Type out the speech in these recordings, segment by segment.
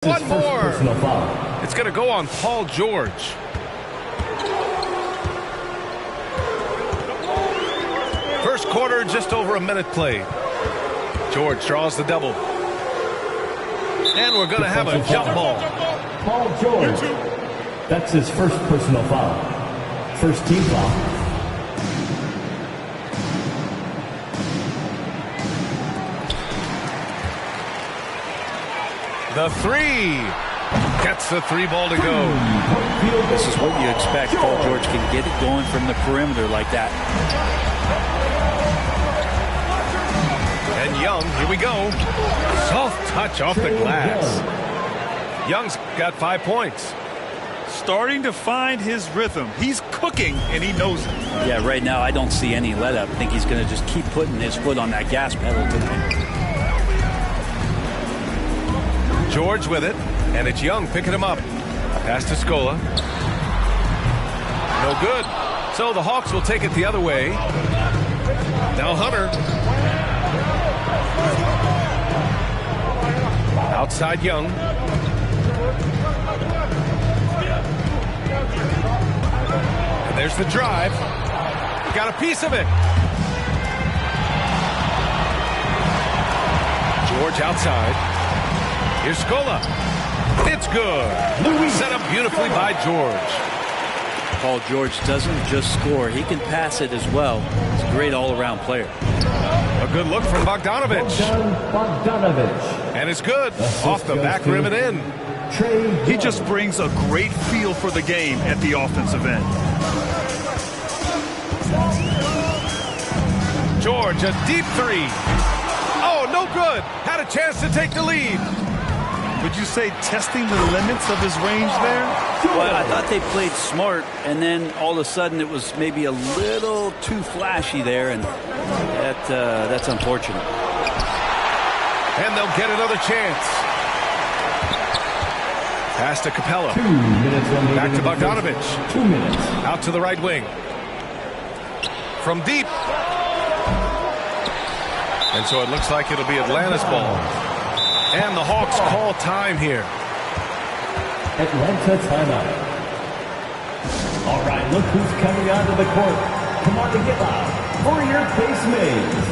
One more. It's going to go on Paul George. First quarter, just over a minute played. George draws the double. And we're going to have a jump ball. Paul George. That's his first personal foul. First team foul. The three. Gets the three ball to go. This is what you expect. Paul George can get it going from the perimeter like that. And Young, here we go. Soft touch off the glass. Young's got 5 points. Starting to find his rhythm. He's cooking, and he knows it. Yeah, right now I don't see any let up. I think he's going to just keep putting his foot on that gas pedal tonight. George with it, and it's Young picking him up. Pass to Scola. No good. So the Hawks will take it the other way. Now Hunter. Outside Young. And there's the drive. Got a piece of it. George outside. Here's Scola. It's good. Set up beautifully by George. Paul George doesn't just score. He can pass it as well. He's a great all-around player. A good look from Bogdanovic. And it's good. Off the back rim and in. He just brings a great feel for the game at the offensive end. George, a deep three. Oh, no good. Had a chance to take the lead. Would you say testing the limits of his range there? Well, I thought they played smart, and then all of a sudden it was maybe a little too flashy there, and that's unfortunate. And they'll get another chance. Pass to Capella. 2 minutes. Back to Bogdanovic. 2 minutes. Out to the right wing. From deep. And so it looks like it'll be Atlanta's ball. And the Hawks call time here. Atlanta timeout. All right, look who's coming onto the court. Come on to get loud for your base mates.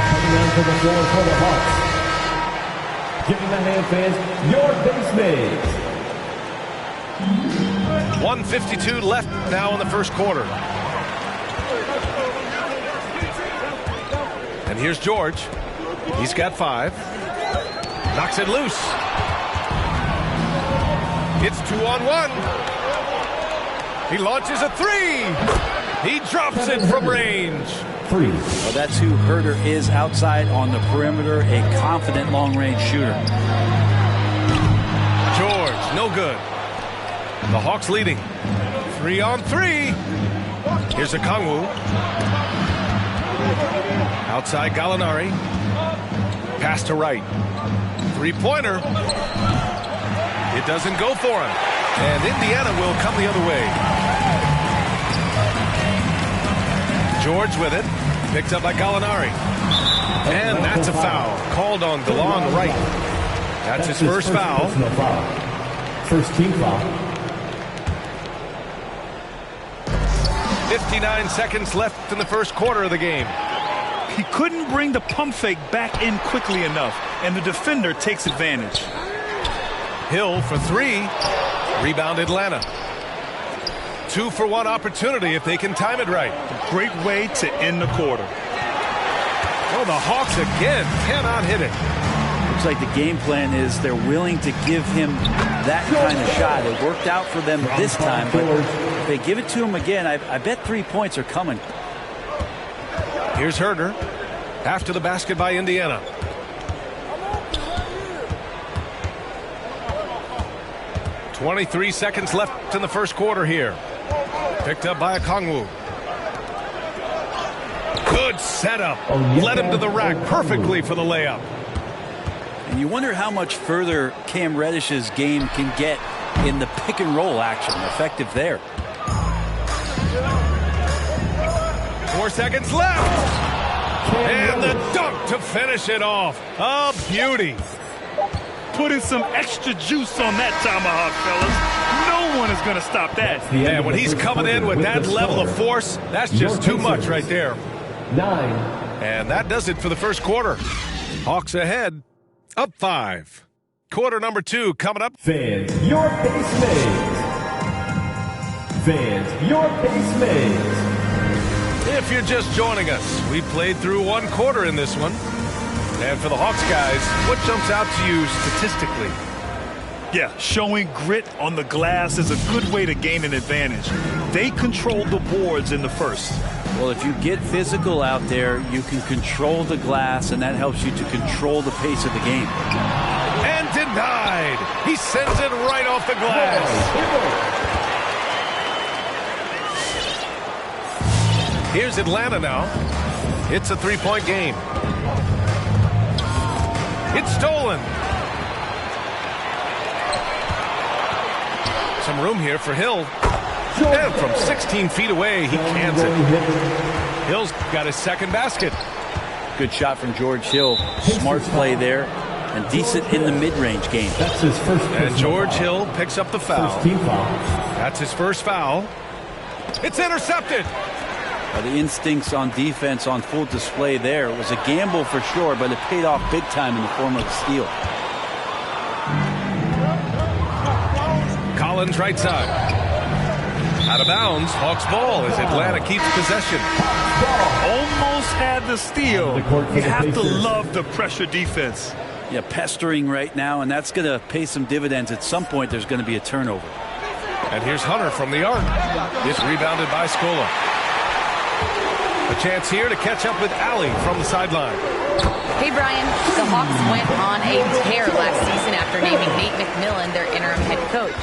Coming onto the floor for the Hawks. Giving the hand fans your base mates. 1:52 left now in the first quarter. And here's George. He's got 5. Knocks it loose. It's 2-on-1. He launches a 3. He drops it from range. Well, that's who Herder is outside on the perimeter, a confident long-range shooter. George, no good. The Hawks leading. 3-on-3. Here's Okongwu. Outside Gallinari. Pass to right. Three-pointer. It doesn't go for him. And Indiana will come the other way. George with it. Picked up by Gallinari. And that's a foul. Called on DeLon Wright. That's his first foul. First team foul. 59 seconds left in the first quarter of the game. He couldn't bring the pump fake back in quickly enough, and the defender takes advantage. Hill for 3. Rebound Atlanta. 2-for-1 opportunity if they can time it right. A great way to end the quarter. Oh, the Hawks again cannot hit it. Looks like the game plan is they're willing to give him that kind of shot. It worked out for them this time, but if they give it to him again, I bet 3 points are coming. Here's Herder. After the basket by Indiana. .23 seconds left in the first quarter here. Picked up by Okongwu. Good setup. Led him to the rack perfectly for the layup. And you wonder how much further Cam Reddish's game can get in the pick and roll action. Effective there. 4 seconds left. And the dunk to finish it off. A beauty. Putting some extra juice on that tomahawk, fellas. No one is going to stop that. And when he's coming in with that level of force, that's just too much right there. 9. And that does it for the first quarter. Hawks ahead, up 5. Quarter number 2 coming up. Fans, your pace maze. Fans, your pace maze. If you're just joining us, we played through 1 quarter in this one. And for the Hawks guys, what jumps out to you statistically? Yeah, showing grit on the glass is a good way to gain an advantage. They controlled the boards in the first. Well, if you get physical out there, you can control the glass, and that helps you to control the pace of the game. And denied. He sends it right off the glass. Here's Atlanta now. It's a 3-point game. It's stolen. Some room here for Hill. And from 16 feet away, he cans it. Hill's got his second basket. Good shot from George Hill. Smart play there. And decent in the mid-range game. That's his first. And George Hill picks up the foul. First team foul. That's his first foul. It's intercepted. The instincts on defense on full display there. It was a gamble for sure, but it paid off big time in the form of a steal. Collins right side. Out of bounds, Hawks ball as Atlanta keeps possession. Almost had the steal. You have to love the pressure defense. Yeah, pestering right now, and that's going to pay some dividends. At some point, there's going to be a turnover. And here's Hunter from the arc. It's rebounded by Scola. A chance here to catch up with Allie from the sideline. Hey, Brian. The Hawks went on a tear last season after naming Nate McMillan their interim head coach.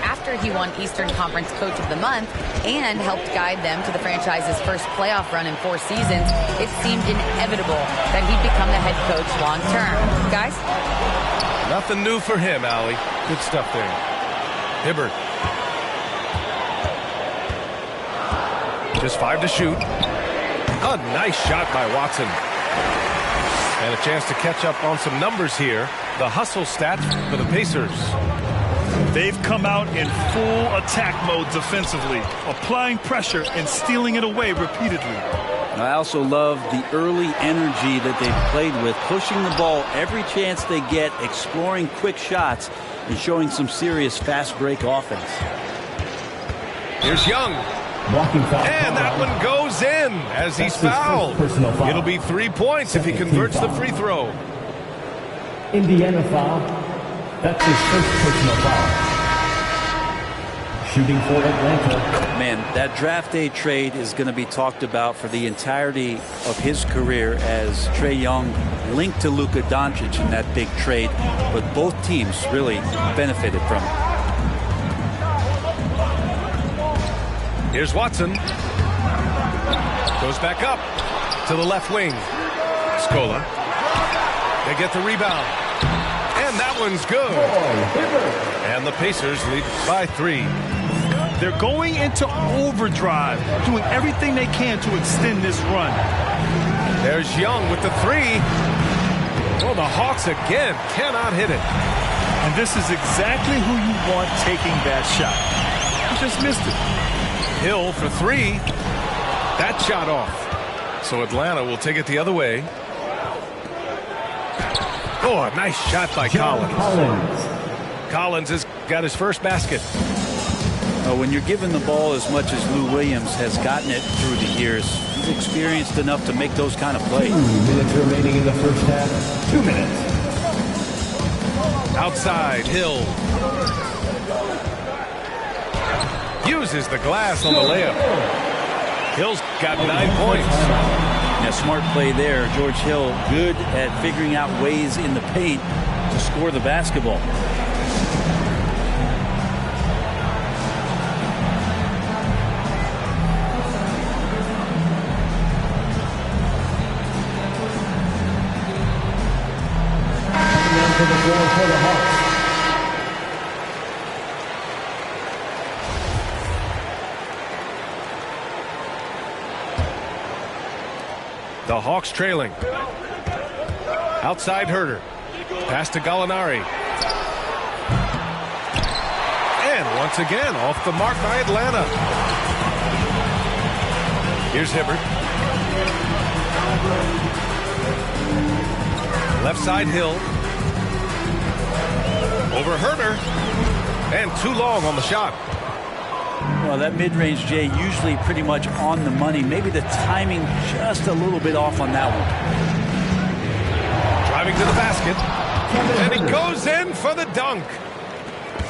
After he won Eastern Conference Coach of the Month and helped guide them to the franchise's first playoff run in 4 seasons, it seemed inevitable that he'd become the head coach long term. Guys? Nothing new for him, Allie. Good stuff there. Hibbert. Just 5 to shoot. A nice shot by Watson. And a chance to catch up on some numbers here. The hustle stats for the Pacers. They've come out in full attack mode defensively, applying pressure and stealing it away repeatedly. I also love the early energy that they've played with, pushing the ball every chance they get, exploring quick shots, and showing some serious fast break offense. Here's Young. And that one goes in as he's fouled. Foul. It'll be 3 points if he converts the free throw. Indiana foul. That's his first personal foul. Shooting for Atlanta. Man, that draft day trade is going to be talked about for the entirety of his career, as Trae Young linked to Luka Doncic in that big trade, but both teams really benefited from it. Here's Watson. Goes back up to the left wing. Scola. They get the rebound. And that one's good. And the Pacers lead by 3. They're going into overdrive, doing everything they can to extend this run. There's Young with the 3. Well, the Hawks again cannot hit it. And this is exactly who you want taking that shot. He just missed it. Hill for 3. That shot off. So Atlanta will take it the other way. Oh, a nice shot by Collins. Collins has got his first basket. When you're given the ball as much as Lou Williams has gotten it through the years, he's experienced enough to make those kind of plays. 2 minutes remaining in the first half. 2 minutes. Outside, Hill. Uses the glass on the layup. Hill's got 9 points. Yeah, smart play there. George Hill good at figuring out ways in the paint to score the basketball. To the floor for the Hawks. The Hawks trailing. Outside Herder. Pass to Gallinari. And once again, off the mark by Atlanta. Here's Hibbert. Left side Hill. Over Herder. And too long on the shot. Well, that mid-range, Jay, usually pretty much on the money. Maybe the timing just a little bit off on that one. Driving to the basket. And he goes in for the dunk.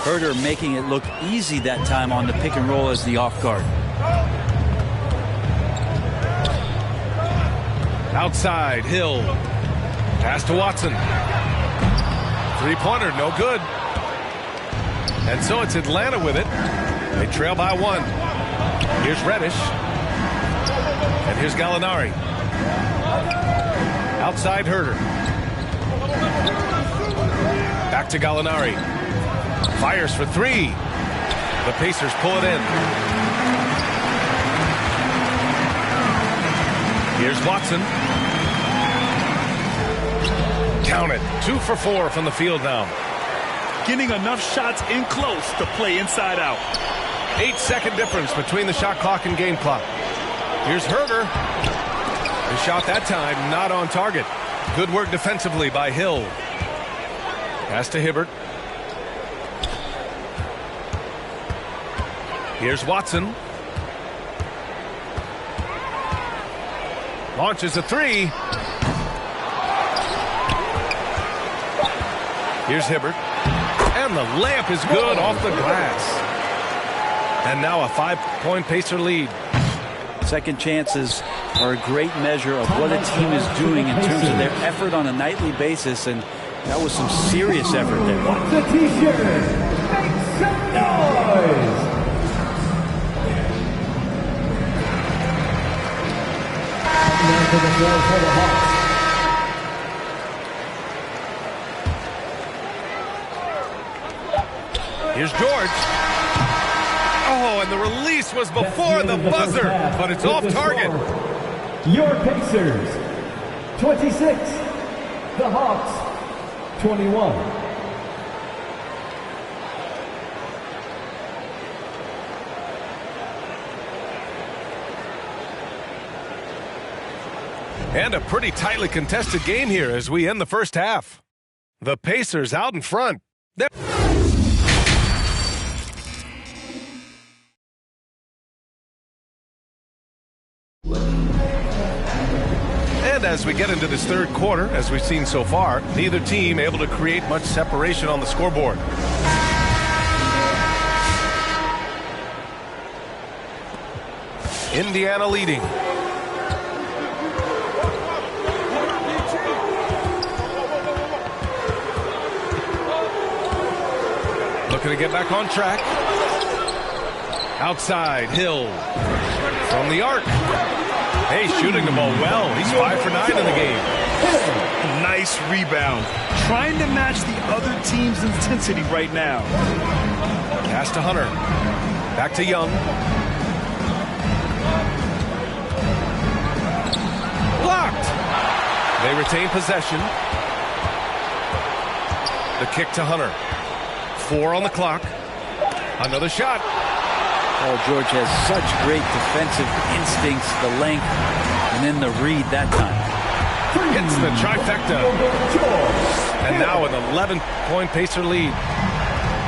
Herder making it look easy that time on the pick and roll as the off guard. Outside, Hill. Pass to Watson. Three-pointer, no good. And so it's Atlanta with it. They trail by one. Here's Reddish. And here's Gallinari. Outside Herder. Back to Gallinari. Fires for three. The Pacers pull it in. Here's Watson. Count it. 2 for 4 from the field now. Getting enough shots in close to play inside out. 8-second difference between the shot clock and game clock. Here's Herder. The shot that time not on target. Good work defensively by Hill. Pass to Hibbert. Here's Watson. Launches a three. Here's Hibbert. And the layup is good off the glass. And now a 5-point Pacer lead. Second chances are a great measure of what a team is doing in terms of their effort on a nightly basis, and that was some serious effort there. The T-shirt. Make some noise. Now to the floor for the Hawks. Here's George. Oh, and the release was before the buzzer, but it's off target. Your Pacers, 26. The Hawks, 21. And a pretty tightly contested game here as we end the first half. The Pacers out in front. And as we get into this third quarter, as we've seen so far, neither team able to create much separation on the scoreboard. Indiana leading. Looking to get back on track. Outside, Hill. From the arc. Hey, shooting the ball well. He's 5 for 9 in the game. Nice rebound. Trying to match the other team's intensity right now. Pass to Hunter. Back to Young. Blocked. They retain possession. The kick to Hunter. 4 on the clock. Another shot. Paul George has such great defensive instincts, the length, and then the read that time. Hits the trifecta. And now an 11-point Pacer lead.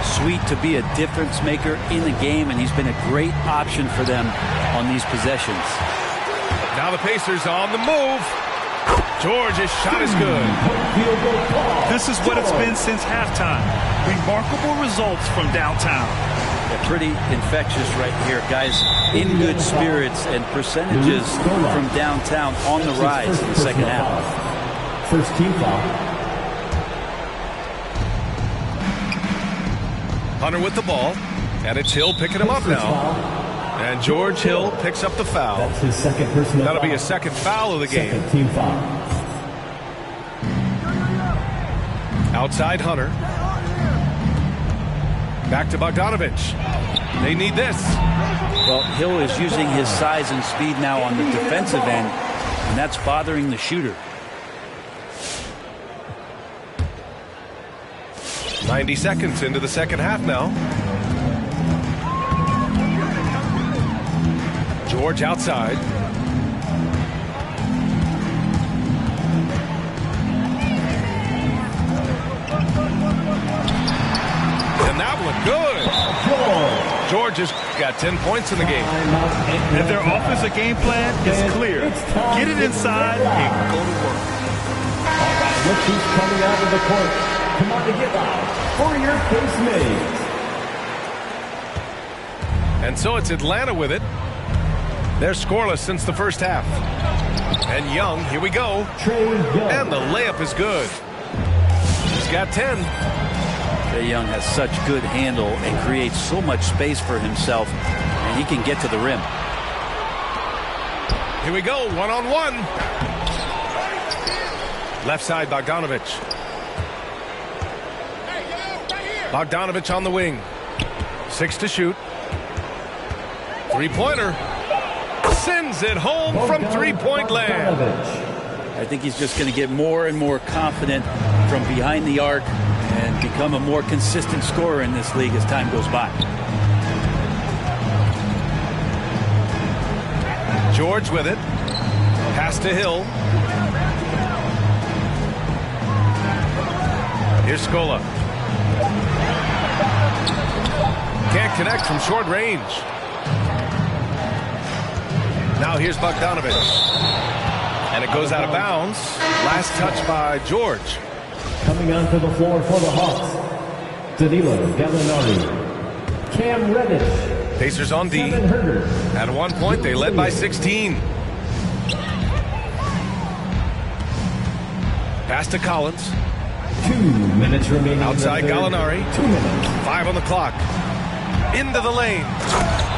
Sweet to be a difference maker in the game, and he's been a great option for them on these possessions. Now the Pacers on the move. George's shot is good. This is what it's been since halftime. Remarkable results from downtown. They're pretty infectious right here. Guys in good spirits, and percentages from downtown on the rise in the second half. First team foul. Hunter with the ball. And it's Hill picking him up now. And George Hill picks up the foul. That's his second personal That'll be foul. his second foul of the game. Second team foul. Outside Hunter. Back to Bogdanovich. They need this. Well, Hill is using his size and speed now on the defensive end. and that's bothering the shooter. 90 seconds into the second half now. George outside. And that one good. George has got 10 points in the game. And their offensive game plan is clear. Get it inside and go to work. All right, look who's coming out of the court. Come on to get loud for your Case Mays. And so it's Atlanta with it. They're scoreless since the first half. And Young, here we go. Trae Young. And the layup is good. He's got 10. Trae Young has such good handle and creates so much space for himself, and he can get to the rim. Here we go, one-on-one. Left side, Bogdanovic. Bogdanovic on the wing. 6 to shoot. Three-pointer. Sends it home from three-point land. I think he's just going to get more and more confident from behind the arc and become a more consistent scorer in this league as time goes by. George with it. Pass to Hill. Here's Scola. Can't connect from short range. Now here's Bogdanovic. And it goes out of bounds. Last touch by George. Coming onto the floor for the Hawks. Danilo Gallinari. Cam Reddish. Pacers on D. Kevin Huerter. At one point, they led by 16. Pass to Collins. 2 minutes remaining. Outside Gallinari. 2 minutes. 5 on the clock. Into the lane.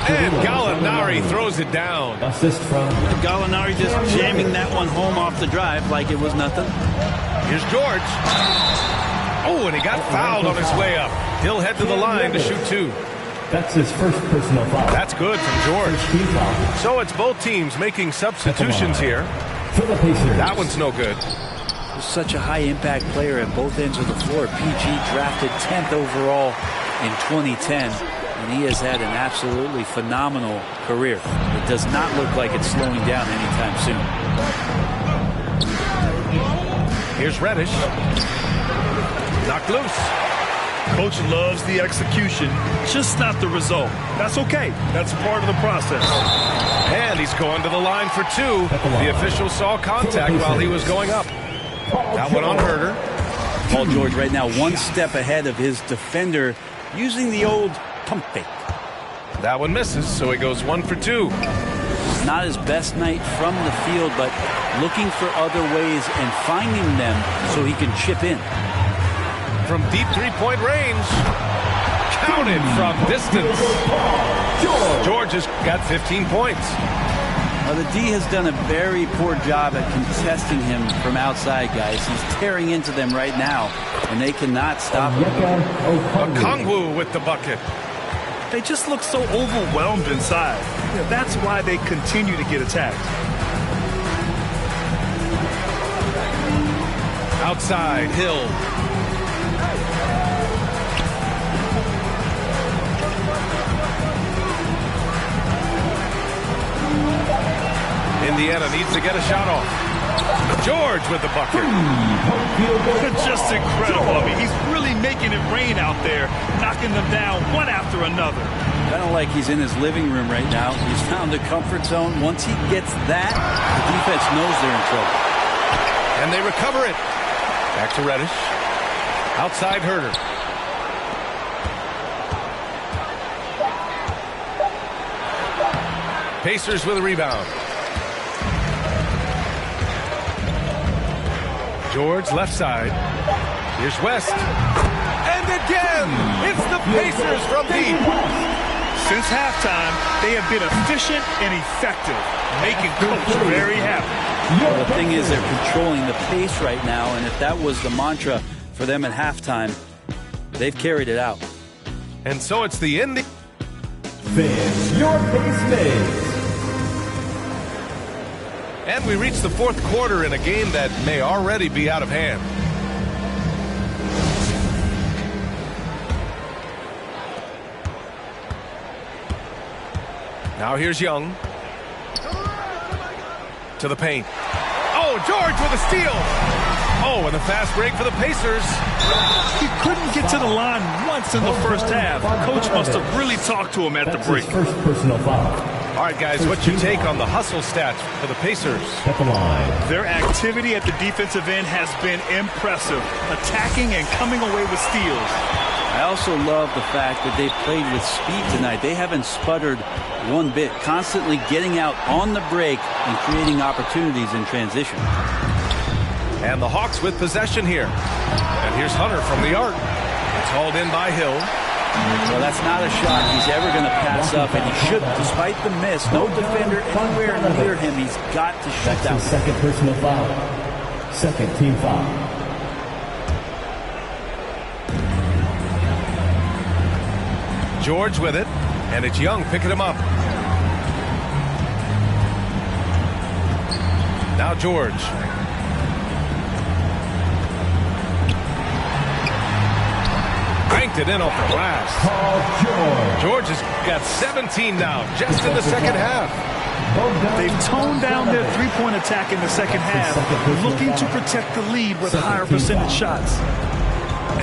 And Gallinari throws it down. Assist from Gallinari just jamming that one home off the drive like it was nothing. Here's George. Oh, and he got fouled on his way up. He'll head to the line to shoot 2. That's his first personal foul. That's good from George. Team foul So it's both teams making substitutions here. for the Pacers. That one's no good. He's such a high-impact player at both ends of the floor. PG drafted 10th overall in 2010, and he has had an absolutely phenomenal career. It does not look like it's slowing down anytime soon. Here's Reddish. Knocked loose. Coach loves the execution, just not the result. That's okay. That's part of the process. And he's going to the line for 2. The official saw contact while he was going up. That one on Huerter. Paul George right now one step ahead of his defender using the old pump fake. That one misses, so he goes 1 for 2. Not his best night from the field, but looking for other ways and finding them so he can chip in. From deep three-point range. Counted from distance. George has got 15 points. The D has done a very poor job at contesting him from outside, guys. He's tearing into them right now, and they cannot stop him. Okongwu with the bucket. They just look so overwhelmed inside. Yeah, that's why they continue to get attacked. Outside, Hill. Indiana needs to get a shot off. George with the bucket. Just incredible. I mean, he's really making it rain out there, knocking them down one after another. Kind of like he's in his living room right now. He's found a comfort zone. Once he gets that, the defense knows they're in trouble. And they recover it. Back to Reddish. Outside Huerter. Pacers with a rebound. George left side. Here's West. And again, it's the Pacers from deep. Since halftime, they have been efficient and effective, making Coach very happy. Well, the thing is, they're controlling the pace right now, and if that was the mantra for them at halftime, they've carried it out. And so it's the ending. Fans, your Case Mays. And we reach the fourth quarter in a game that may already be out of hand. Now here's Young. To the paint. Oh, George with a steal. Oh, and a fast break for the Pacers. He couldn't get to the line once in the first half. Coach must have really talked to him at the break. First personal foul. All right, guys, what's your take on the hustle stats for the Pacers? At the line. Their activity at the defensive end has been impressive, attacking and coming away with steals. I also love the fact that they played with speed tonight. They haven't sputtered one bit, constantly getting out on the break and creating opportunities in transition. And the Hawks with possession here. And here's Hunter from the arc. It's hauled in by Hill. Well, that's not a shot he's ever going to pass up, and he should, despite the miss. No defender anywhere near him. He's got to shoot that. Second personal foul. Second team foul. George with it, and it's Young picking him up. Now George. Banked it in off the glass. George has got 17 now, just in the second half. They've toned down their three-point attack in the second half, looking to protect the lead with higher percentage shots.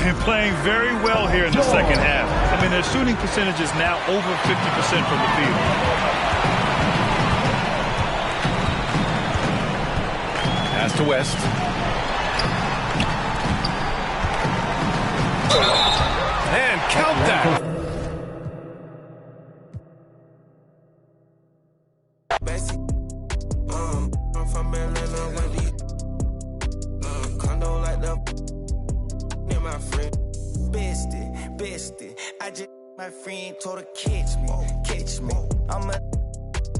And playing very well here in the second half. I mean, their shooting percentage is now over 50% from the field. Pass to West. And count that. I'm from Atlanta with these condo like the my friend. Bestie. I just my friend told her catch me. I'm a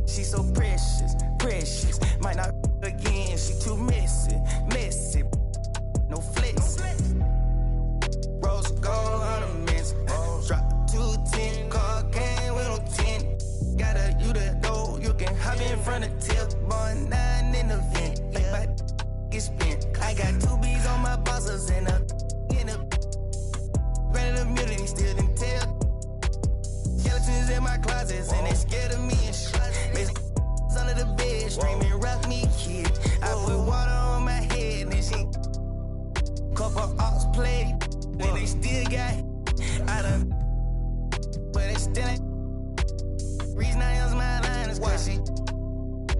she's so precious. Might not again, she too messy. No flex. Rose gold ornaments. Drop 210, car came with no 10. Got a you to know you can hop in front of tip, boy 9 in the vent. Like my get spent. I got 2 B's on my bosses and a granted immunity still didn't tell. Skeletons in my closets and they scared of me and shit. Under the bed, screaming, rock me, kid. I put water on my head and she couple ox played. Then they still got I done, but they still ain't. Reason I use my line is cause she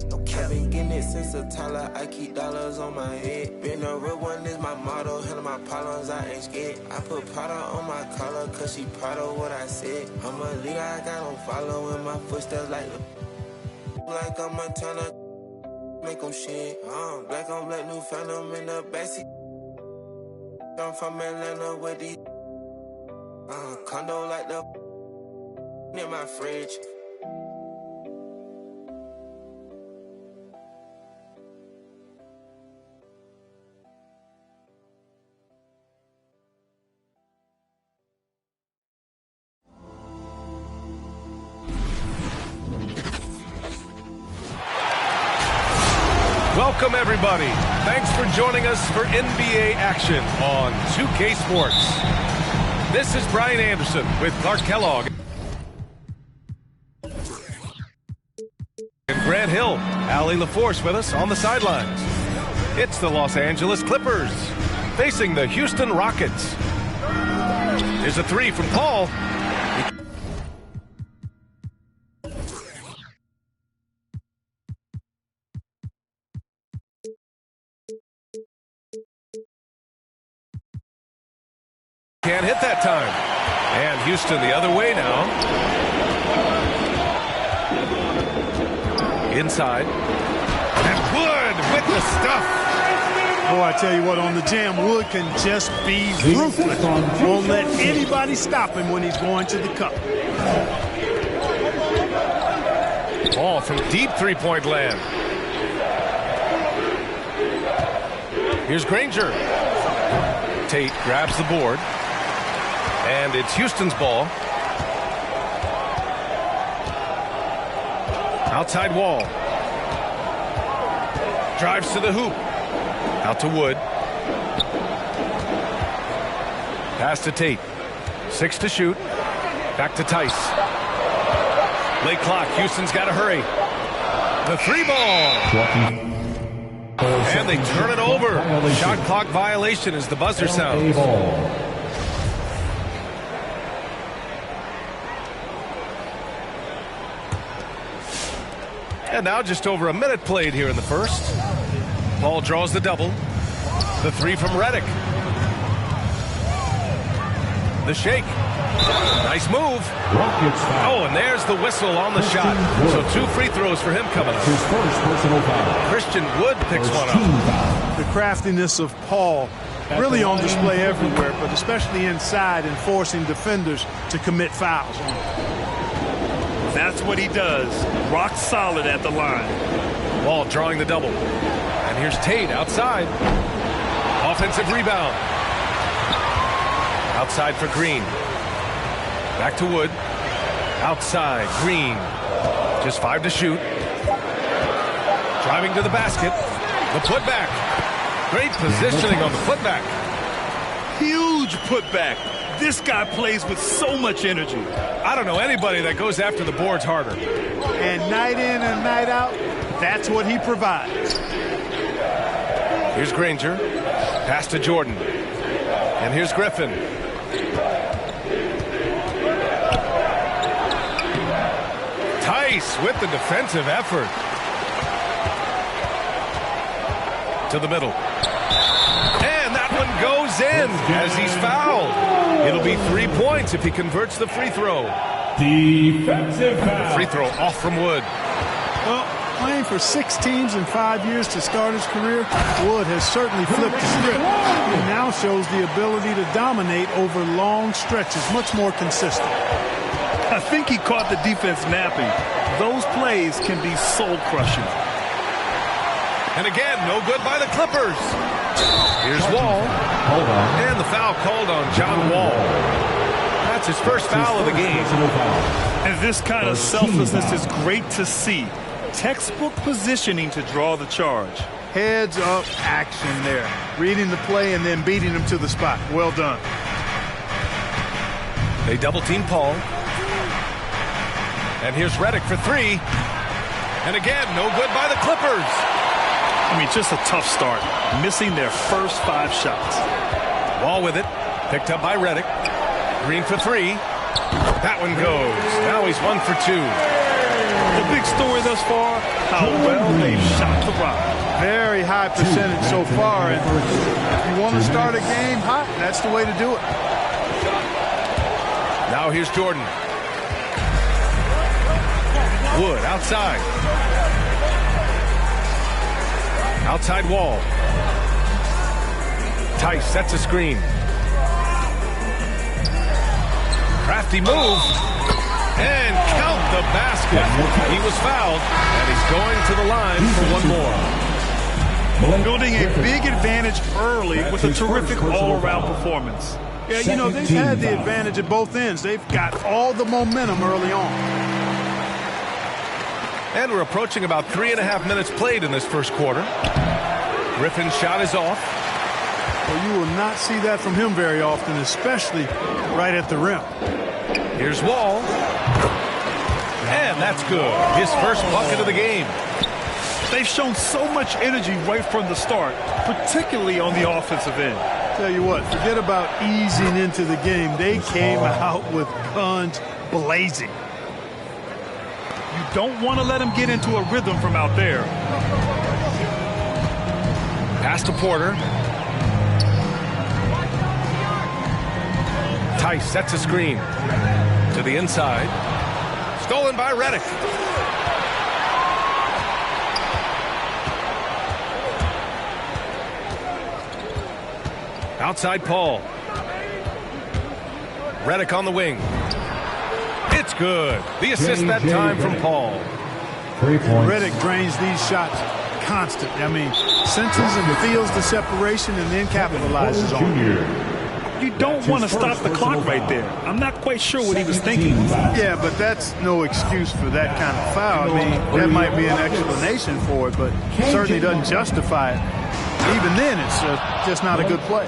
no cap. I've been getting it since a Tyler. I keep dollars on my head. Been a real one is my motto. Handle my problems, I ain't scared. I put Prada on my collar cause she proud of what I said. I'm a leader, I got on following my footsteps like I'm a Montana. Make them shit. Black on black, new phantom in the backseat. I'm from Atlanta with these condo like the near my fridge. Welcome, everybody. Thanks for joining us for NBA action on 2K Sports. This is Brian Anderson with Clark Kellogg and Grant Hill. Allie LaForce with us on the sidelines. It's the Los Angeles Clippers facing the Houston Rockets. There's a 3 from Paul. Can't hit that time. And Houston the other way now. Inside. And Wood with the stuff. Boy, I tell you what, on the jam, Wood can just be ruthless. Won't let anybody stop him when he's going to the cup. Ball from deep three-point land. Here's Granger. Tate grabs the board. And it's Houston's ball. Outside Wall. Drives to the hoop. Out to Wood. Pass to Tate. 6 to shoot. Back to Tice. Late clock. Houston's got to hurry. The 3 ball. And they turn it over. Shot clock violation as the buzzer sounds. And now just over a minute played here in the first. Paul draws the double. The 3 from Redick. The shake. Nice move. Oh, and there's the whistle on the shot. So 2 free throws for him coming up. Christian Wood picks one up. The craftiness of Paul really on display everywhere, but especially inside and forcing defenders to commit fouls. That's what he does. Rock solid at the line. Wall drawing the double. And here's Tate outside. Offensive rebound. Outside for Green. Back to Wood. Outside, Green. Just 5 to shoot. Driving to the basket. The putback. Great positioning on the putback. Huge putback. This guy plays with so much energy. I don't know anybody that goes after the boards harder. And night in and night out, that's what he provides. Here's Granger. Pass to Jordan. And here's Griffin. Tice with the defensive effort. To the middle. And that one goes in as he's fouled. It'll be 3 points if he converts the free throw. Defensive foul. Free throw off from Wood. Well, playing for 6 teams in 5 years to start his career, Wood has certainly flipped the script. He now shows the ability to dominate over long stretches, much more consistent. I think he caught the defense napping. Those plays can be soul-crushing. And again, no good by the Clippers. Here's Wall. And the foul called on John Wall. That's his first foul of the game. And this kind of selflessness is great to see. Textbook positioning to draw the charge. Heads up action there. Reading the play and then beating him to the spot. Well done. They double team Paul. And here's Redick for 3. And again, no good by the Clippers. I mean, just a tough start. Missing their first 5 shots. Wall with it. Picked up by Redick. Green for 3. That one goes. Now he's 1 for 2. The big story thus far, how well they've shot the rock. Very high percentage so far. And if you want to start a game hot, that's the way to do it. Now here's Jordan. Wood outside. Outside Wall. Tice sets a screen. Crafty move. And count the basket. He was fouled. And he's going to the line for 1 more. Building a big advantage early with a terrific all-around performance. Yeah, you know, they've had the advantage at both ends. They've got all the momentum early on. And we're approaching about 3.5 minutes played in this first quarter. Griffin's shot is off. Well, you will not see that from him very often, especially right at the rim. Here's Wall. And that's good. His first bucket of the game. They've shown so much energy right from the start, particularly on the offensive end. Tell you what, forget about easing into the game. They came out with guns blazing. You don't want to let him get into a rhythm from out there. Pass to Porter. Tice sets a screen to the inside. Stolen by Redick. Outside Paul. Redick on the wing. It's good. The assist that time from Paul. Redick drains these shots constantly. I mean, senses and feels the separation and then capitalizes on it. You don't want to stop the clock right there. I'm not quite sure what he was thinking. Yeah, but that's no excuse for that kind of foul. I mean, that might be an explanation for it, but certainly doesn't justify it. Even then, it's just not a good play.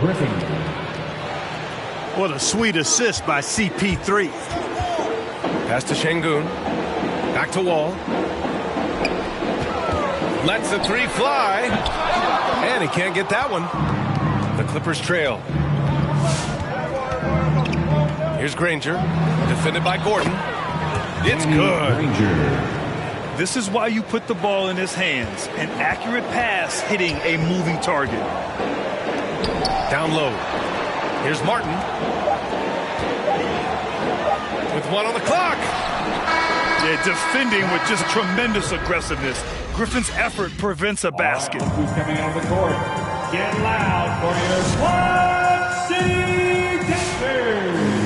What a sweet assist by CP3. Pass to Şengün. Back to Wall. Lets the three fly. And he can't get that one. The Clippers trail. Here's Granger. Defended by Gordon. It's good. This is why you put the ball in his hands. An accurate pass hitting a moving target. Down low. Here's Martin. With one on the clock. Yeah, defending with just tremendous aggressiveness. Griffin's effort prevents a basket. Who's coming on the court? Get loud for your Quad City Distance.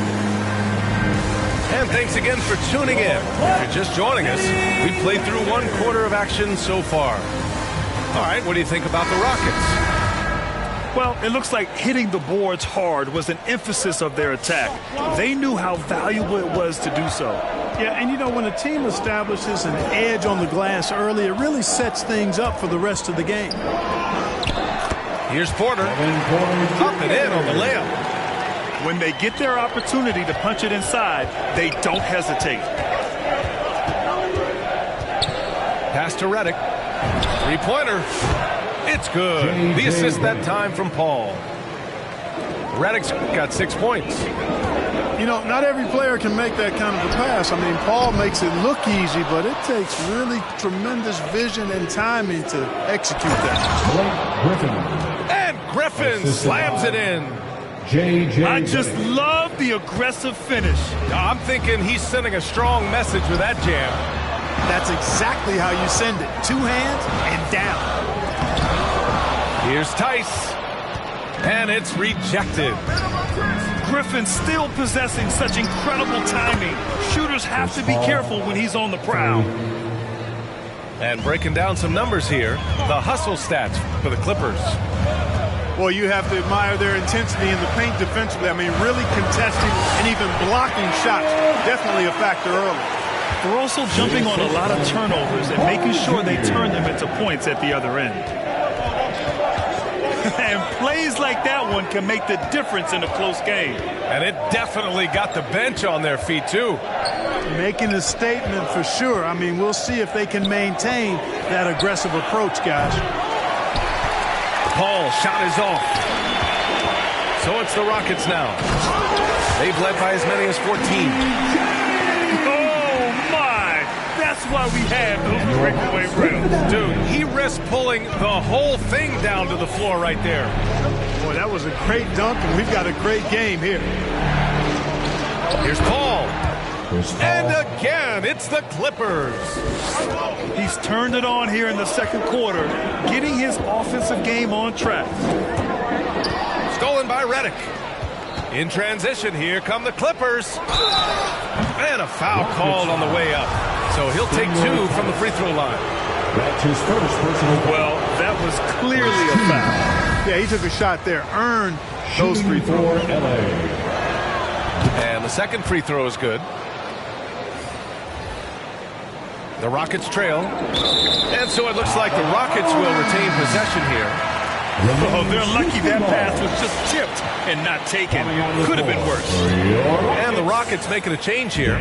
And thanks again for tuning in. If you're just joining us, we played through 1/4 of action so far. All right, what do you think about the Rockets? Well, it looks like hitting the boards hard was an emphasis of their attack. They knew how valuable it was to do so. Yeah, and you know, when a team establishes an edge on the glass early, it really sets things up for the rest of the game. Here's Porter. Up and in on the layup. When they get their opportunity to punch it inside, they don't hesitate. Pass to Redick. Three-pointer. It's good. The assist that time from Paul. Redick's got 6 points. You know, not every player can make that kind of a pass. I mean, Paul makes it look easy, but it takes really tremendous vision and timing to execute that. And Griffin slams it in. I just love the aggressive finish. I'm thinking he's sending a strong message with that jam. That's exactly how you send it. Two hands and down. Here's Tice. And it's rejected. Griffin still possessing such incredible timing. Shooters have to be careful when he's on the prowl. And breaking down some numbers here, the hustle stats for the Clippers. Well, you have to admire their intensity in the paint defensively. I mean, really contesting and even blocking shots. Definitely a factor early. They're also jumping on a lot of turnovers and making sure they turn them into points at the other end. And plays like that one can make the difference in a close game. And it definitely got the bench on their feet, too. Making a statement for sure. I mean, we'll see if they can maintain that aggressive approach, guys. Paul shot is off. So it's the Rockets now. They've led by as many as 14. Oh, my. That's why we have those breakaway rims. Dude, he risked pulling the whole thing down to the floor right there. Boy, that was a great dunk, and we've got a great game here. Here's Paul. And again, it's the Clippers. He's turned it on here in the second quarter, getting his offensive game on track. Stolen by Redick. In transition, here come the Clippers. And a foul called on the way up. So he'll take 2 from the free throw line. That's his first personal foul. Well, that was clearly a foul. Yeah, he took a shot there, earned those free throws. And the second free throw is good. The Rockets trail. And so it looks like the Rockets will retain possession here. Oh, they're lucky that pass was just tipped and not taken. Could have been worse. And the Rockets making a change here.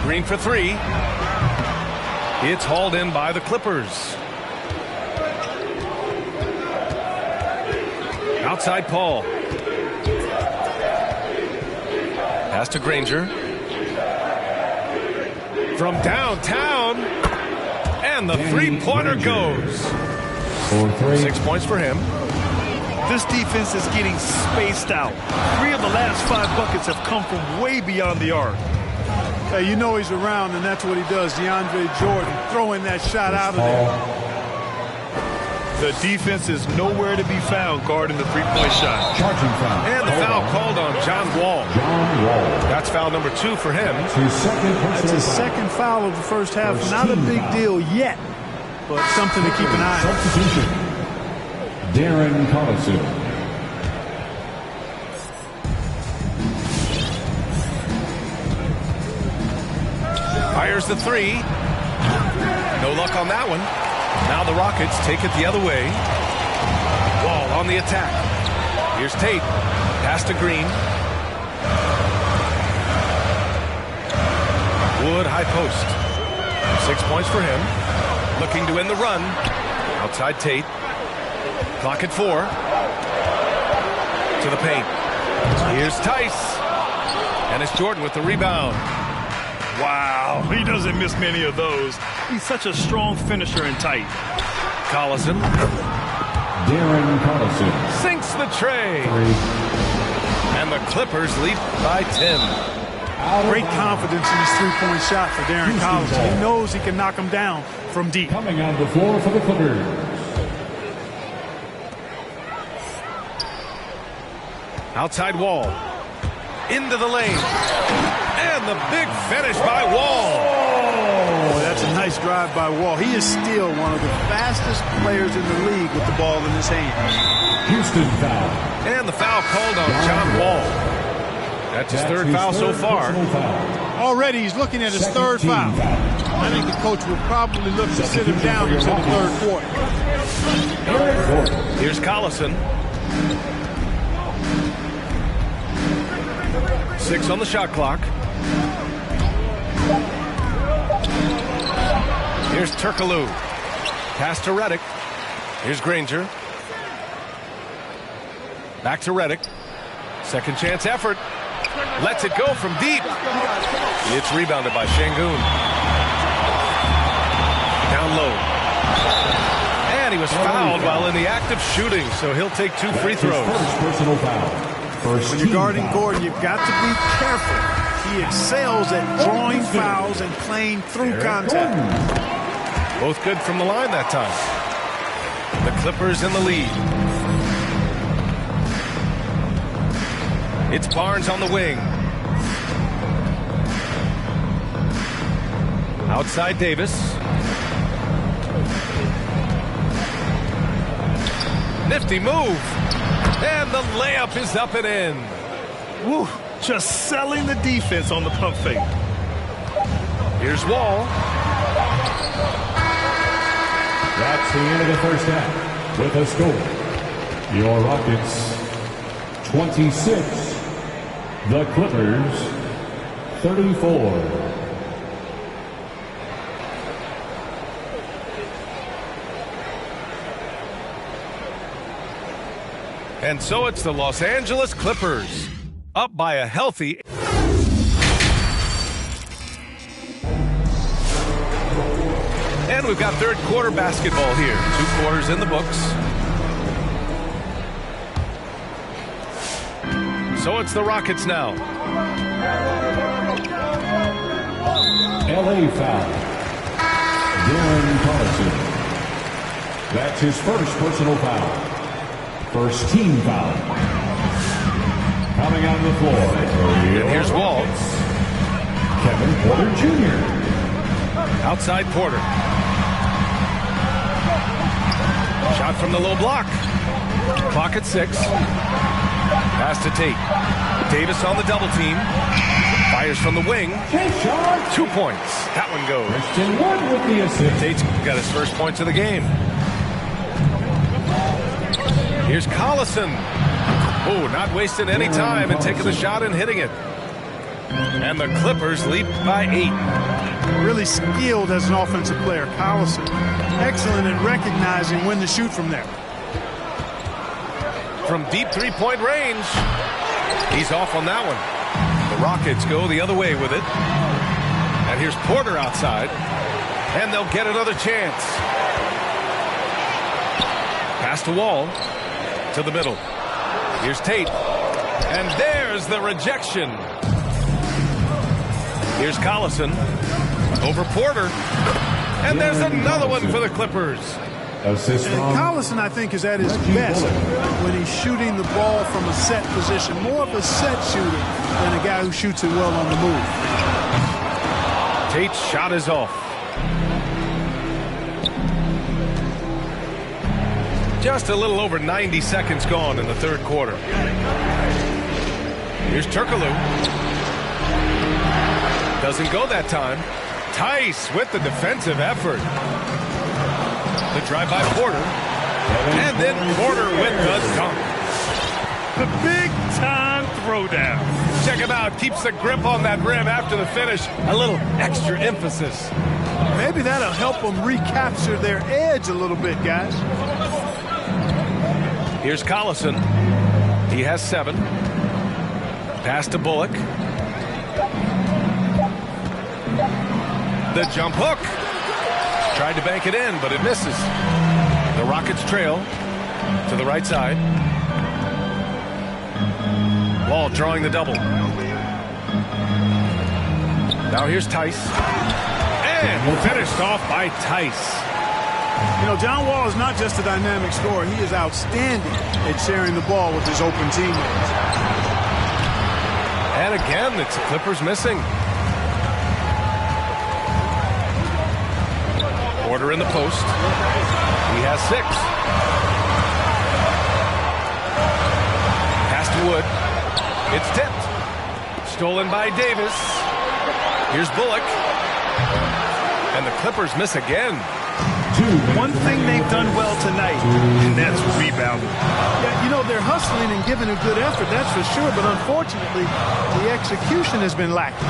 Green for 3. It's hauled in by the Clippers. Outside Paul. Pass to Granger. From downtown. And the three-pointer goes. 6 points for him. This defense is getting spaced out. 3 of the last 5 buckets have come from way beyond the arc. Hey, you know he's around, and that's what he does. DeAndre Jordan throwing that shot out of there. The defense is nowhere to be found guarding the three-point shot. And the foul called on John Wall. That's foul number 2 for him. That's his second foul of the first half. Not a big deal yet, but something to keep an eye on. Darren Collison. Fires the three. No luck on that one. Now the Rockets take it the other way. Wall on the attack. Here's Tate. Pass to Green. Wood high post. 6 points for him. Looking to end the run. Outside Tate. Clock at 4. To the paint. Here's Tice. And it's Jordan with the rebound. Wow, he doesn't miss many of those. He's such a strong finisher and tight. Collison. Darren Collison. Sinks the tray. And the Clippers lead by 10. Great confidence in his three-point shot for Darren Collison. He knows he can knock him down from deep. Coming on the floor for the Clippers. Outside Wall. Into the lane. And the big finish by Wall. Oh, that's a nice drive by Wall. He is still one of the fastest players in the league with the ball in his hands. Houston foul. And the foul called on John Wall. That's his third foul so far. Already he's looking at his third foul. I think the coach will probably look to sit him down until the third quarter. Here's Collison. 6 on the shot clock. Here's Turkoglu. Pass to Redick. Here's Granger. Back to Redick. Second chance effort. Lets it go from deep. It's rebounded by Şengün. Down low. And he was fouled while in the act of shooting, so he'll take 2 free throws. Personal foul. When you're guarding Gordon, you've got to be careful. He excels at drawing fouls and playing through contact. Both good from the line that time. The Clippers in the lead. It's Barnes on the wing. Outside Davis. Nifty move. And the layup is up and in. Woo, just selling the defense on the pump fake. Here's Wall. That's the end of the first half. With a score, your Rockets 26, the Clippers 34. And so it's the Los Angeles Clippers, up by a healthy. And we've got third quarter basketball here. 2 quarters in the books. So it's the Rockets now. LA foul. Darren Collison. That's his first personal foul. First team foul. Coming on the floor. And here's Wall. Kevin Porter Jr. Outside Porter. Shot from the low block. Clock at 6. Pass to Tate. Davis on the double team. Fires from the wing. 2 points. That one goes. Christian Wood with the assist. Tate's got his first points of the game. Here's Collison. Oh, not wasting any time and taking the shot and hitting it. And the Clippers lead by 8. Really skilled as an offensive player, Collison. Excellent in recognizing when to shoot from there. From deep three-point range. He's off on that one. The Rockets go the other way with it. And here's Porter outside. And they'll get another chance. Pass to Wall. To the middle. Here's Tate. And there's the rejection. Here's Collison. Over Porter. And there's another one for the Clippers. Assist and Collison, I think, is at his best when he's shooting the ball from a set position. More of a set shooter than a guy who shoots it well on the move. Tate's shot is off. Just a little over 90 seconds gone in the third quarter. Here's Turkoglu. Doesn't go that time. Tice with the defensive effort. The drive by Porter. And then Porter with the dunk. The big-time throwdown. Check him out. Keeps the grip on that rim after the finish. A little extra emphasis. Maybe that'll help them recapture their edge a little bit, guys. Here's Collison. He has 7. Pass to Bullock. The jump hook. Tried to bank it in, but it misses. The Rockets trail to the right side. Wall drawing the double. Now here's Tice. And finished off by Tice. You know, John Wall is not just a dynamic scorer. He is outstanding at sharing the ball with his open teammates. And again, it's the Clippers missing. Porter in the post. He has 6. Pass to Wood. It's tipped. Stolen by Davis. Here's Bullock. And the Clippers miss again. One thing they've done well tonight, and that's rebounding. Yeah, you know, they're hustling and giving a good effort, that's for sure, but unfortunately, the execution has been lacking.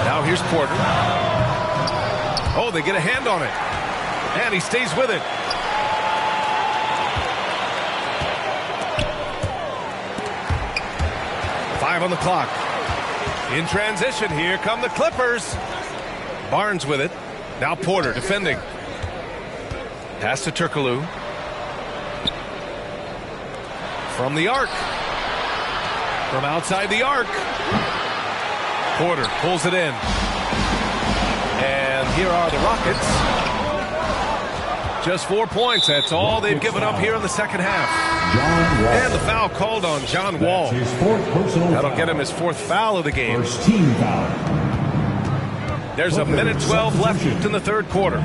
Now here's Porter. Oh, they get a hand on it. And he stays with it. Five on the clock. In transition, here come the Clippers. Barnes with it. Now Porter defending. Pass to Turkoglu. From the arc. From outside the arc. Porter pulls it in. And here are the Rockets. Just 4 points. That's all they've given up here in the second half. And the foul called on John Wall. That'll get him his 4th foul of the game. First team foul. There's a minute 12 left in the third quarter.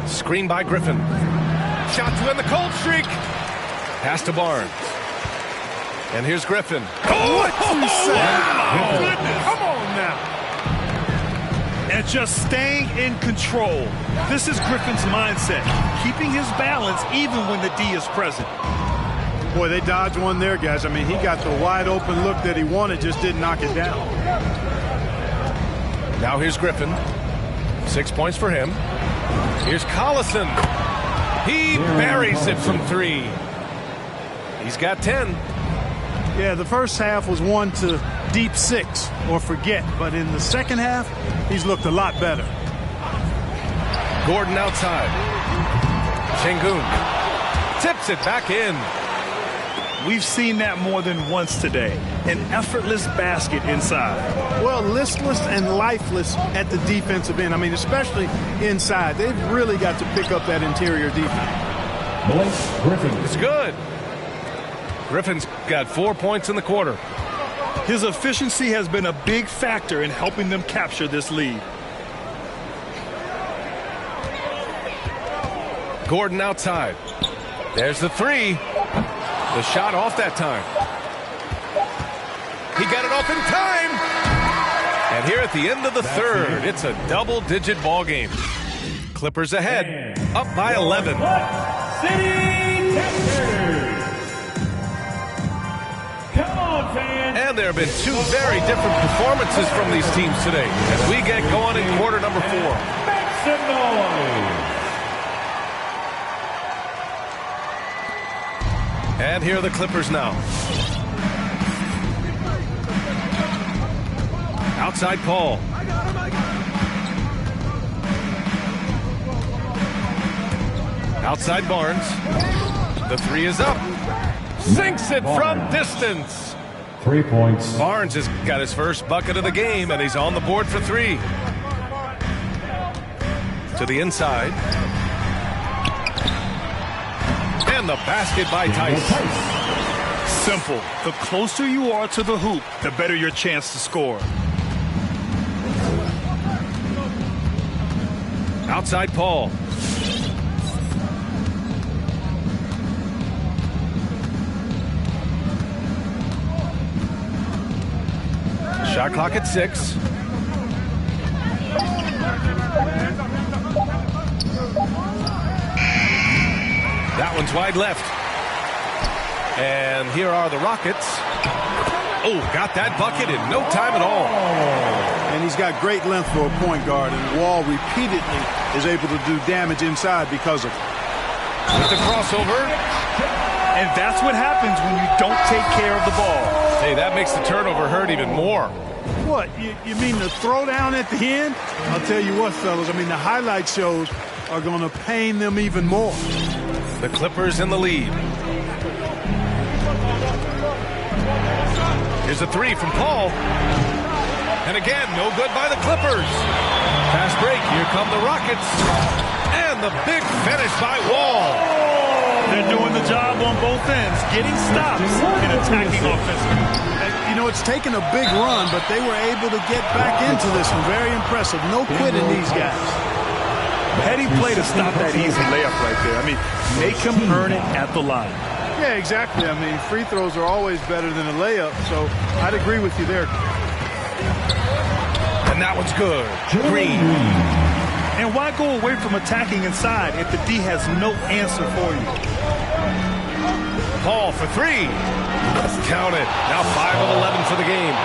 Screen by Griffin. Shot to end the cold streak. Pass to Barnes. And here's Griffin. What you say? Wow. Come on now. And just staying in control. This is Griffin's mindset. Keeping his balance even when the D is present. Boy, they dodged one there, guys. I mean, he got the wide open look that he wanted, just didn't knock it down. Now here's Griffin. 6 points for him. Here's Collison. He buries it from 3. He's got 10. Yeah, the first half was 1 to deep 6 or forget, but in the second half, he's looked a lot better. Gordon outside. Şengün tips it back in. We've seen that more than once today. An effortless basket inside. Well, listless and lifeless at the defensive end. I mean, especially inside. They've really got to pick up that interior defense. Blake Griffin. It's good. Griffin's got 4 points in the quarter. His efficiency has been a big factor in helping them capture this lead. Gordon outside. There's the 3. The shot off that time. He got it off in time. And here at the end of the third, it's a double-digit ball game. Clippers ahead, up by 11. City Captors. Come on, fans. And there have been 2 very different performances from these teams today as we get going in quarter number 4. Make some noise. And here are the Clippers now. Outside Paul. Outside Barnes. The 3 is up. Sinks it from distance. 3 points. Barnes has got his first bucket of the game, and he's on the board for 3. To the inside. And the basket by Tice. Simple. The closer you are to the hoop, the better your chance to score. Outside Paul. Shot clock at 6. That one's wide left. And here are the Rockets. Oh, got that bucket in no time at all. And he's got great length for a point guard, and Wall repeatedly is able to do damage inside because of it. With the crossover. And that's what happens when you don't take care of the ball. Hey, that makes the turnover hurt even more. What, you mean the throwdown at the end? I'll tell you what, fellas, I mean, the highlight shows are going to pain them even more. The Clippers in the lead. Here's a 3 from Paul. And again, no good by the Clippers. Fast break, here come the Rockets. And the big finish by Wall. They're doing the job on both ends, getting stops and attacking offensively. You know, it's taken a big run, but they were able to get back into this one. Very impressive. No quitting these guys. Heady play to stop that easy layup right there. I mean, make him earn it at the line. Yeah, exactly. I mean, free throws are always better than a layup, so I'd agree with you there. And that one's good. Green. And why go away from attacking inside if the D has no answer for you? Paul for 3. Count it. Now 5 of 11 for the game.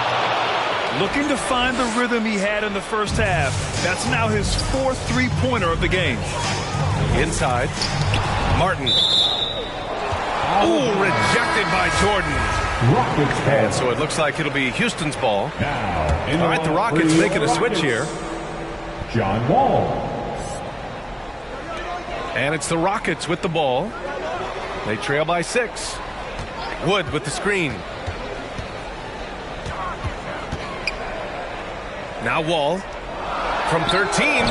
Looking to find the rhythm he had in the first half. That's now his 4th three-pointer of the game. Inside. Martin. Ooh, rejected by Jordan. And so it looks like it'll be Houston's ball. All right, the Rockets making a switch here. John Wall. And it's the Rockets with the ball. They trail by 6. Wood with the screen. Now Wall from 13.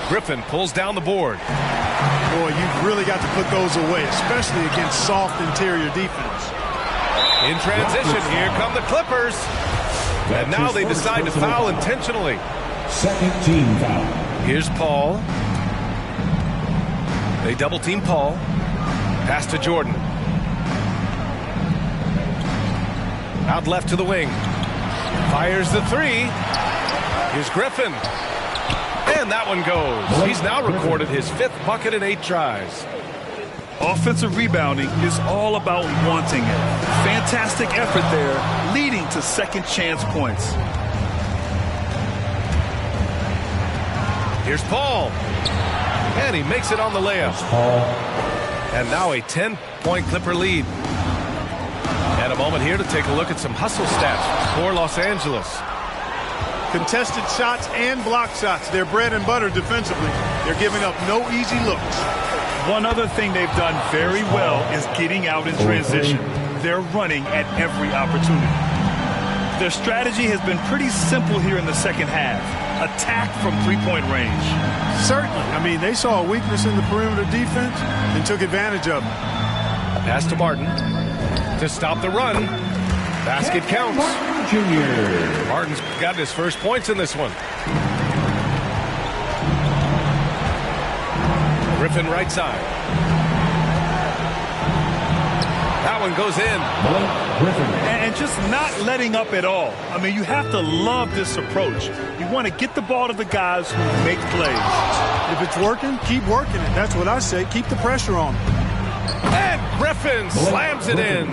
Griffin pulls down the board. Boy, you've really got to put those away, especially against soft interior defense. In transition, here come the Clippers. And now they decide to foul intentionally. Second team foul. Here's Paul. They double team Paul. Pass to Jordan. Out left to the wing. Fires the 3. Here's Griffin. And that one goes. He's now recorded his 5th bucket in 8 tries. Offensive rebounding is all about wanting it. Fantastic effort there, leading to second chance points. Here's Paul. And he makes it on the layup. And now a 10-point Clipper lead. And a moment here to take a look at some hustle stats for Los Angeles. Contested shots and block shots. They're bread and butter defensively. They're giving up no easy looks. One other thing they've done very well is getting out in transition. They're running at every opportunity. Their strategy has been pretty simple here in the second half. Attack from three-point range. Certainly. I mean, they saw a weakness in the perimeter defense and took advantage of it. Pass to Martin to stop the run. Basket counts. Junior. Martin's got his first points in this one. Griffin right side. That one goes in. And just not letting up at all. I mean, you have to love this approach. You want to get the ball to the guys who make plays. If it's working, keep working it. That's what I say. Keep the pressure on them. And Griffin slams it in.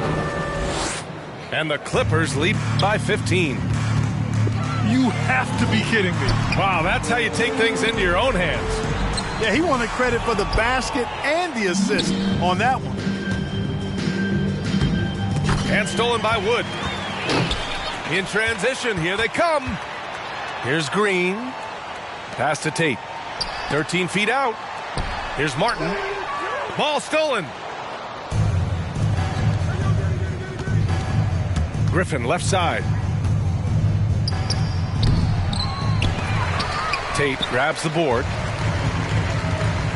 And the Clippers lead by 15. You have to be kidding me. Wow, that's how you take things into your own hands. Yeah, he wanted credit for the basket and the assist on that one. And stolen by Wood. In transition, here they come. Here's Green. Pass to Tate. 13 feet out. Here's Martin. Ball stolen. Griffin left side. Tate grabs the board.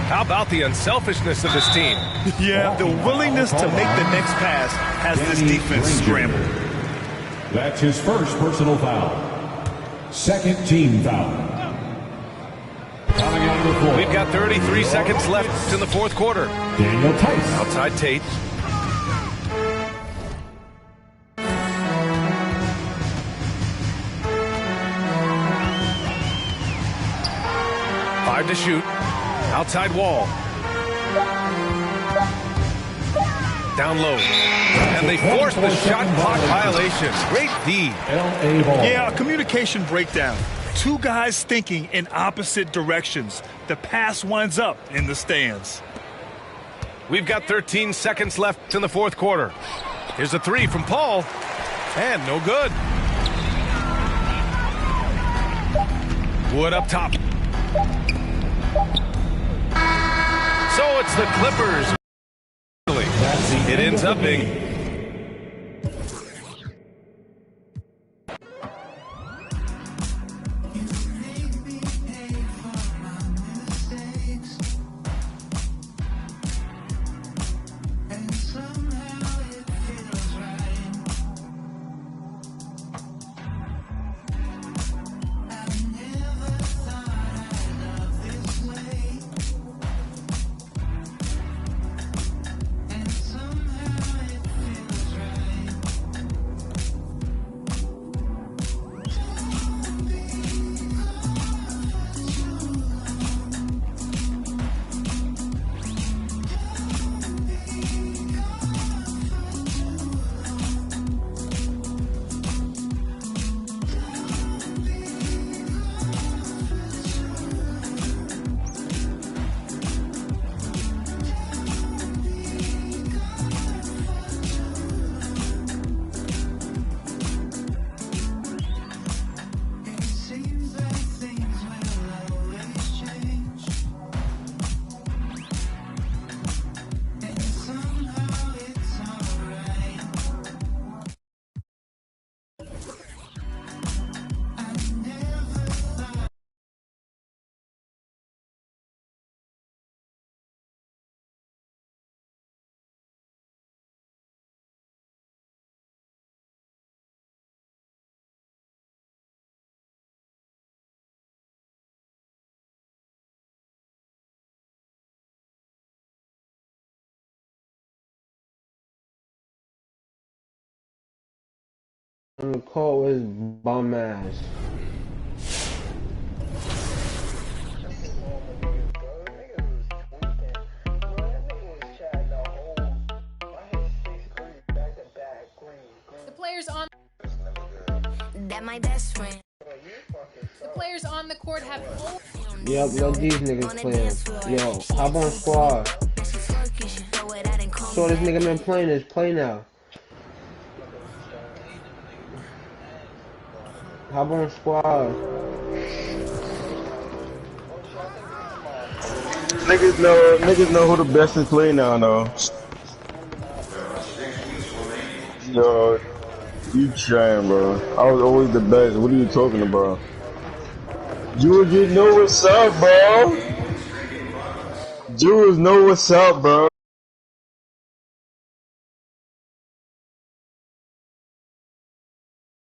How about the unselfishness of this team? Yeah, the willingness to make the next pass has this defense scrambled. That's his first personal foul. Second team foul. We've got 33 seconds left in the fourth quarter. Daniel Tice. Outside Tate. Prepared to shoot. Outside wall. Down low. And they force the shot clock violation. Great D. Yeah, a communication breakdown. Two guys thinking in opposite directions. The pass winds up in the stands. We've got 13 seconds left in the fourth quarter. Here's a three from Paul. And no good. Wood up top. So it's the Clippers. It ends up being... On the court was bum ass. The players on that my best friend. The players on the court have Yep, let these niggas playing. Yo, hop on squad. So this nigga been playing this play now. Hop on squad. Niggas know who the best is playing now though. Yo, you trying, bro. I was always the best. What are you talking about? Jules, you know what's up, bro. Jules know what's up, bro.